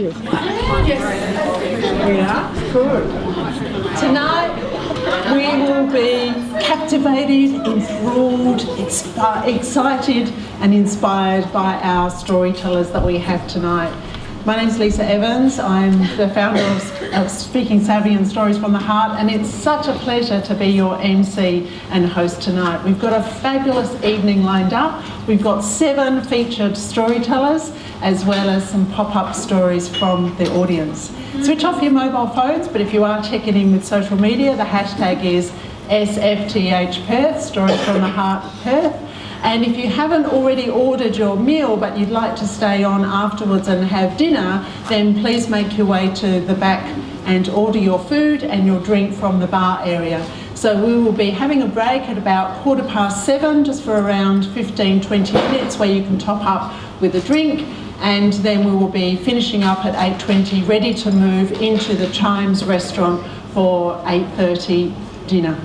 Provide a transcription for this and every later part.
Yeah, good. Tonight we will be captivated, enthralled, excited and inspired by our storytellers that we have tonight. My name's Lisa Evans. I'm the founder of Speaking Savvy and Stories from the Heart, and it's such a pleasure to be your MC and host tonight. We've got a fabulous evening lined up. We've got 7 featured storytellers as well as some pop-up stories from the audience. Switch off your mobile phones, but if you are checking in with social media, the hashtag is SFTH Perth, Stories from the Heart Perth. And if you haven't already ordered your meal but you'd like to stay on afterwards and have dinner, then please make your way to the back and order your food and your drink from the bar area. So we will be having a break at about 7:15, just for around 15-20 minutes, where you can top up with a drink, and then we will be finishing up at 8:20, ready to move into the Chimes restaurant for 8:30 dinner.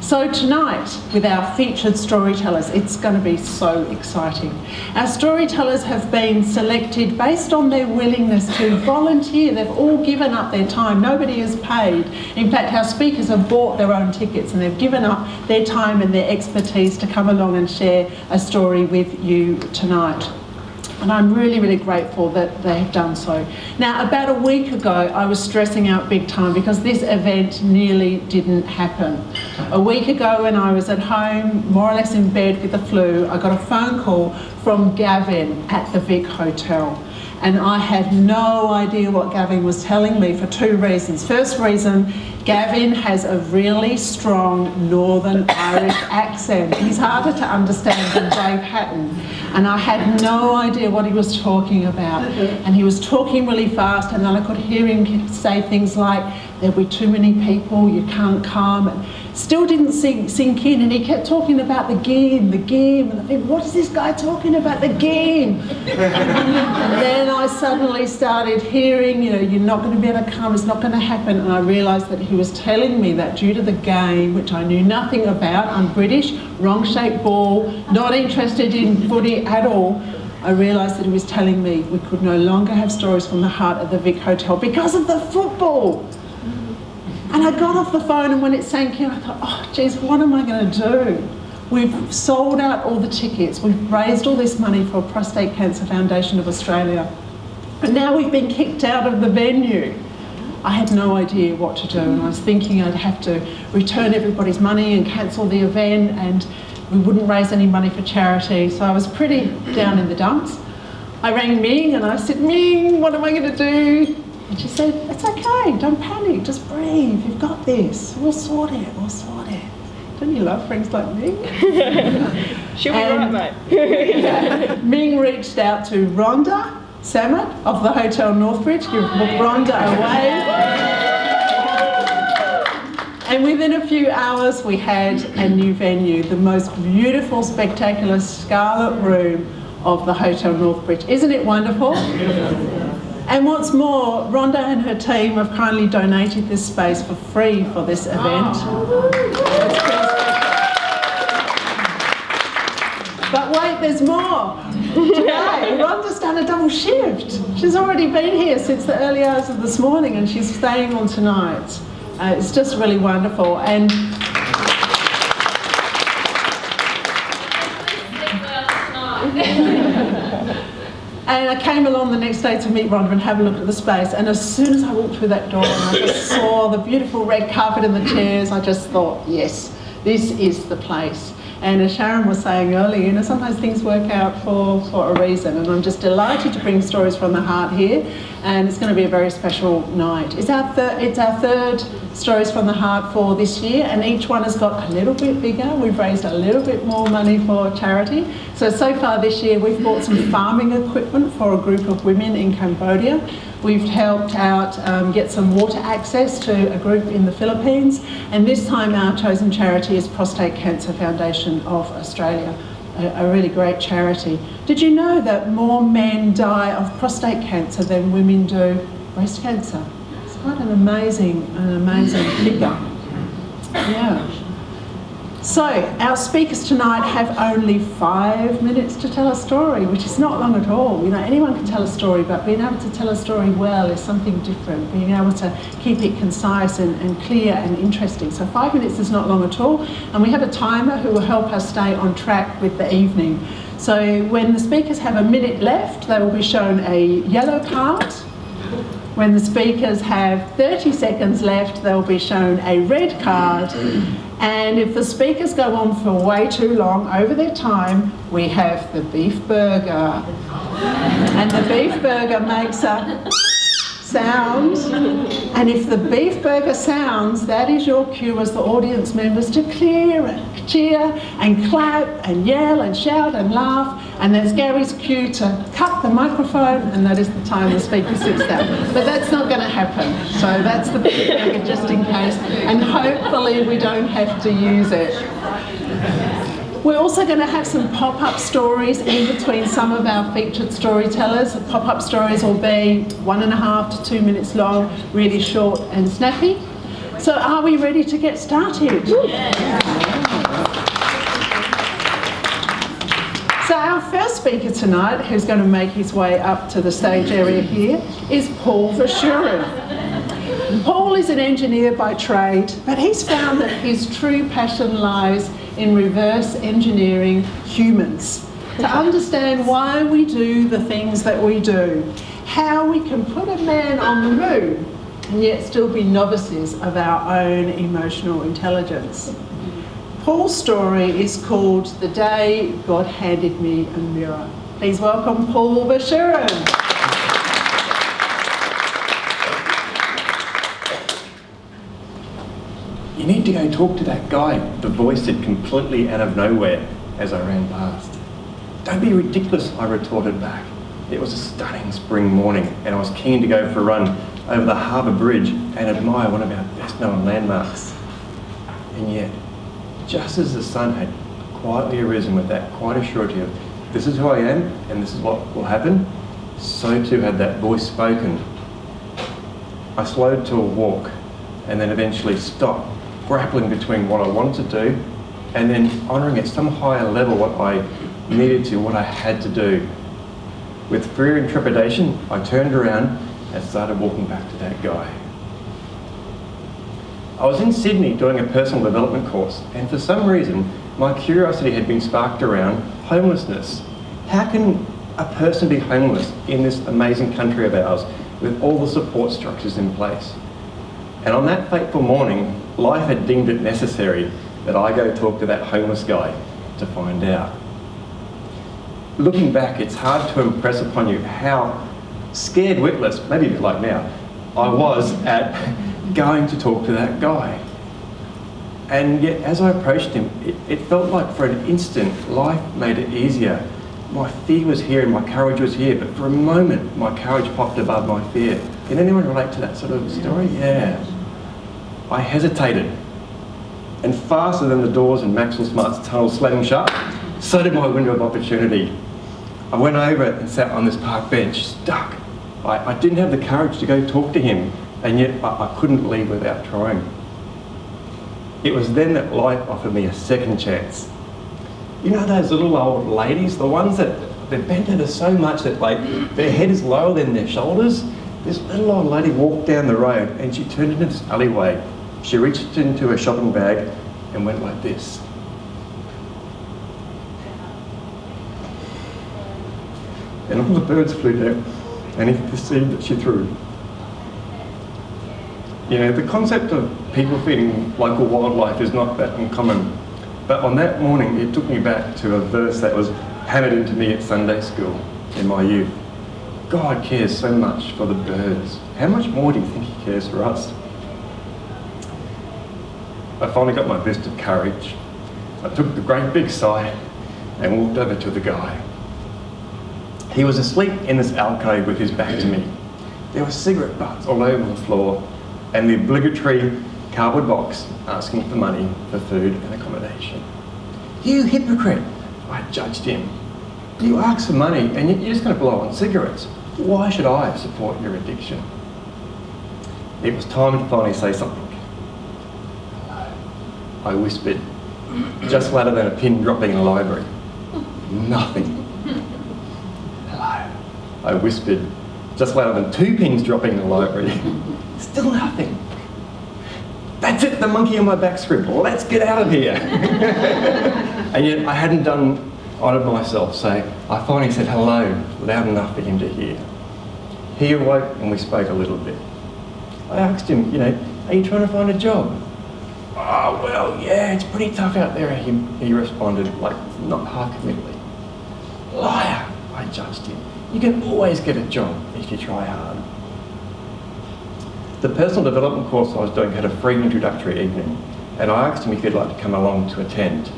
So tonight, with our featured storytellers, it's going to be so exciting. Our storytellers have been selected based on their willingness to volunteer. They've all given up their time. Nobody is paid. In fact, our speakers have bought their own tickets and they've given up their time and their expertise to come along and share a story with you tonight. And I'm really, really grateful that they have done so. Now, about a week ago, I was stressing out big time because this event nearly didn't happen. A week ago, when I was at home, more or less in bed with the flu, I got a phone call from Gavin at the Vic Hotel. And I had no idea what Gavin was telling me for 2 reasons. First reason, Gavin has a really strong Northern Irish accent. He's harder to understand than Dave Hatton. And I had no idea what he was talking about. And he was talking really fast, and then I could hear him say things like, there'll be too many people, you can't come. And still didn't sink in, and he kept talking about the game. And I think, what is this guy talking about, the game? And then I suddenly started hearing, you're not going to be able to come, it's not going to happen. And I realised that he was telling me that due to the game, which I knew nothing about, I'm British, wrong shaped ball, not interested in footy at all, I realised that he was telling me we could no longer have Stories from the Heart at the Vic Hotel because of the football. And I got off the phone, and when it sank in, I thought, oh, geez, what am I going to do? We've sold out all the tickets. We've raised all this money for Prostate Cancer Foundation of Australia. But now we've been kicked out of the venue. I had no idea what to do, and I was thinking I'd have to return everybody's money and cancel the event, and we wouldn't raise any money for charity. So I was pretty down in the dumps. I rang Ming and I said, Ming, what am I going to do? And she said, it's okay, don't panic, just breathe, you've got this, we'll sort it. Don't you love friends like Ming? She'll be right, mate. Ming reached out to Rhonda Sammet of the Hotel Northbridge, give Rhonda away. And within a few hours we had a new venue, the most beautiful, spectacular Scarlet Room of the Hotel Northbridge. Isn't it wonderful? And what's more, Rhonda and her team have kindly donated this space for free for this event. But wait, there's more. Today, Rhonda's done a double shift. She's already been here since the early hours of this morning, and she's staying on tonight. It's just really wonderful. And I came along the next day to meet Rhonda and have a look at the space, and as soon as I walked through that door and I just saw the beautiful red carpet and the chairs, I just thought, yes, this is the place. And as Sharon was saying earlier, sometimes things work out for a reason, and I'm just delighted to bring Stories from the Heart here, and it's going to be a very special night. It's our third Stories from the Heart for this year, and each one has got a little bit bigger. We've raised a little bit more money for charity. So far this year we've bought some farming equipment for a group of women in Cambodia. We've helped out get some water access to a group in the Philippines, and this time our chosen charity is Prostate Cancer Foundation of Australia, a really great charity. Did you know that more men die of prostate cancer than women do breast cancer? It's quite an amazing figure. Yeah. So, our speakers tonight have only 5 minutes to tell a story, which is not long at all. You know, anyone can tell a story, but being able to tell a story well is something different. Being able to keep it concise and clear and interesting. So 5 minutes is not long at all. And we have a timer who will help us stay on track with the evening. So when the speakers have a minute left, they will be shown a yellow card. When the speakers have 30 seconds left, they'll be shown a red card. And if the speakers go on for way too long over their time, we have the beef burger. And the beef burger makes a sound. And if the beef burger sounds, that is your cue as the audience members to cheer and clap and yell and shout and laugh. And there's Gary's cue to cut the microphone, and that is the time the speaker sits down. But that's not going to happen. So that's the beef burger just in case. And hopefully we don't have to use it. We're also going to have some pop-up stories in between some of our featured storytellers. Pop-up stories will be 1.5 to 2 minutes long, really short and snappy. So are we ready to get started? So our first speaker tonight, who's going to make his way up to the stage area here, is Paul Verschuren. Paul is an engineer by trade, but he's found that his true passion lies in reverse engineering humans, to understand why we do the things that we do, how we can put a man on the moon and yet still be novices of our own emotional intelligence. Paul's story is called The Day God Handed Me a Mirror. Please welcome Paul Verschuren. You need to go talk to that guy, the voice said completely out of nowhere as I ran past. Don't be ridiculous, I retorted back. It was a stunning spring morning and I was keen to go for a run over the Harbour Bridge and admire one of our best known landmarks. And yet, just as the sun had quietly arisen with that quiet surety of this is who I am and this is what will happen, so too had that voice spoken. I slowed to a walk and then eventually stopped, grappling between what I wanted to do and then honouring at some higher level what I needed to, what I had to do. With fear and trepidation, I turned around and started walking back to that guy. I was in Sydney doing a personal development course, and for some reason, my curiosity had been sparked around homelessness. How can a person be homeless in this amazing country of ours with all the support structures in place? And on that fateful morning, life had deemed it necessary that I go talk to that homeless guy to find out. Looking back, it's hard to impress upon you how scared witless, maybe a bit like now, I was at going to talk to that guy. And yet, as I approached him, it felt like for an instant, life made it easier. My fear was here and my courage was here, but for a moment, my courage popped above my fear. Can anyone relate to that sort of story? Yeah. I hesitated. And faster than the doors in Maxwell Smart's tunnel slamming shut, so did my window of opportunity. I went over and sat on this park bench, stuck. I didn't have the courage to go talk to him, and yet I couldn't leave without trying. It was then that life offered me a second chance. You know those little old ladies, the ones that they're bent over so much that like their head is lower than their shoulders? This little old lady walked down the road and she turned into this alleyway. She reached into her shopping bag and went like this. And all the birds flew down and ate the seed that she threw. You know, the concept of people feeding local wildlife is not that uncommon. But on that morning, it took me back to a verse that was hammered into me at Sunday school in my youth. God cares so much for the birds. How much more do you think he cares for us? I finally got my best of courage. I took the great big sigh and walked over to the guy. He was asleep in this alcove with his back to me. There were cigarette butts all over the floor and the obligatory cardboard box asking for money for food and accommodation. You hypocrite, I judged him. You ask for money and you're just going to blow on cigarettes. Why should I support your addiction? It was time to finally say something. I whispered, just louder than a pin dropping in a library. Nothing. Hello. I whispered, just louder than 2 pins dropping in the library. Still nothing. That's it, the monkey on my back script. Let's get out of here. And yet I hadn't done honoured myself, so I finally said hello, loud enough for him to hear. He awoke and we spoke a little bit. I asked him, you know, are you trying to find a job? Oh, well, yeah, it's pretty tough out there, he responded, like, not half-committedly. Liar, I judged him. You can always get a job if you try hard. The personal development course I was doing had a free introductory evening, and I asked him if he'd like to come along to attend.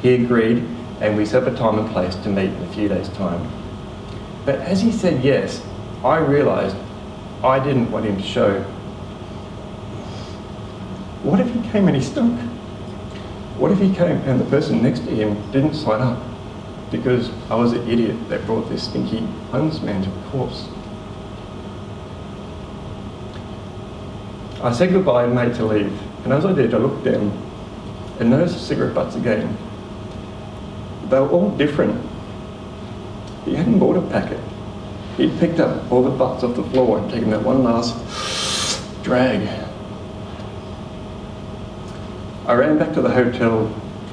He agreed, and we set up a time and place to meet in a few days' time. But as he said yes, I realised I didn't want him to show. What if he came and he stunk? What if he came and the person next to him didn't sign up because I was the idiot that brought this stinky homeless man to the course? I said goodbye and made to leave, and as I did, I looked down and noticed the cigarette butts again. They were all different. He hadn't bought a packet. He'd picked up all the butts off the floor and taken that one last drag. I ran back to the hotel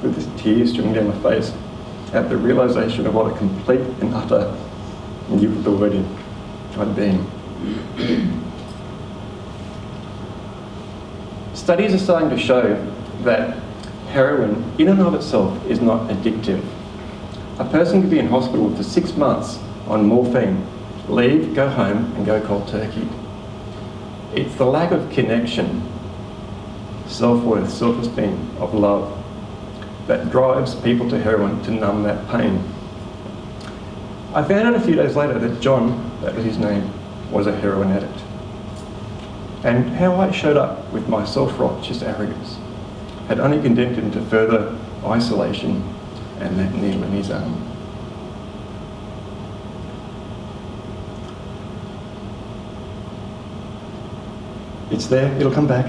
with this tear streaming down my face at the realisation of what a complete and utter, and you put the word in, I'd been. Studies are starting to show that heroin in and of itself is not addictive. A person could be in hospital for 6 months on morphine, leave, go home and go cold turkey. It's the lack of connection, self-worth, self-esteem, of love that drives people to heroin to numb that pain. I found out a few days later that John, that was his name, was a heroin addict. And how I showed up with my self-righteous arrogance had only condemned him to further isolation and that needle in his arm. It's there, it'll come back.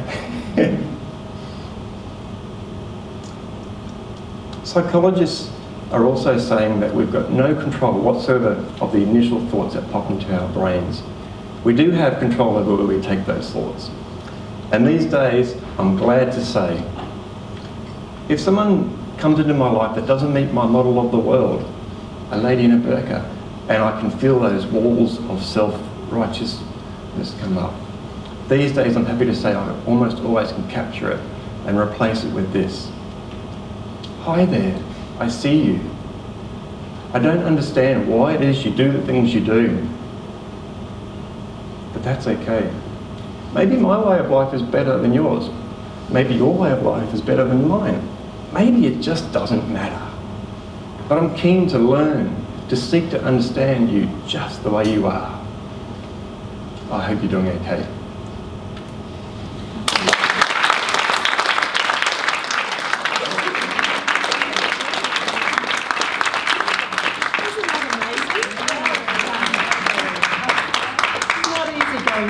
Psychologists are also saying that we've got no control whatsoever of the initial thoughts that pop into our brains. We do have control over where we take those thoughts. And these days, I'm glad to say, if someone comes into my life that doesn't meet my model of the world, a lady in a burqa, and I can feel those walls of self-righteousness come up, these days I'm happy to say I almost always can capture it and replace it with this. Hi there, I see you. I don't understand why it is you do the things you do, but that's okay. Maybe my way of life is better than yours. Maybe your way of life is better than mine. Maybe it just doesn't matter. But I'm keen to learn, to seek to understand you just the way you are. I hope you're doing okay.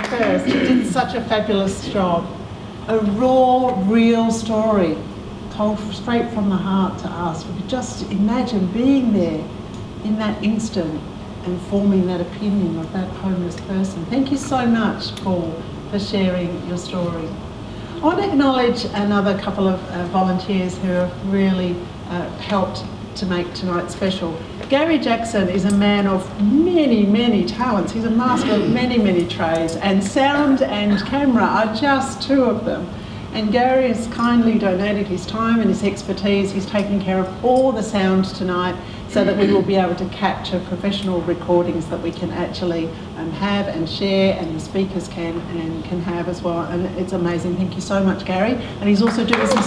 First, you did such a fabulous job. A raw, real story told straight from the heart to us. We could just imagine being there in that instant and forming that opinion of that homeless person. Thank you so much, Paul, for sharing your story. I want to acknowledge another couple of volunteers who have really helped to make tonight special. Gary Jackson is a man of many, many talents. He's a master of many, many trades, and sound and camera are just two of them. And Gary has kindly donated his time and his expertise. He's taken care of all the sound tonight so that we will be able to capture professional recordings that we can actually have and share, and the speakers can have as well. And it's amazing. Thank you so much, Gary. And he's also doing some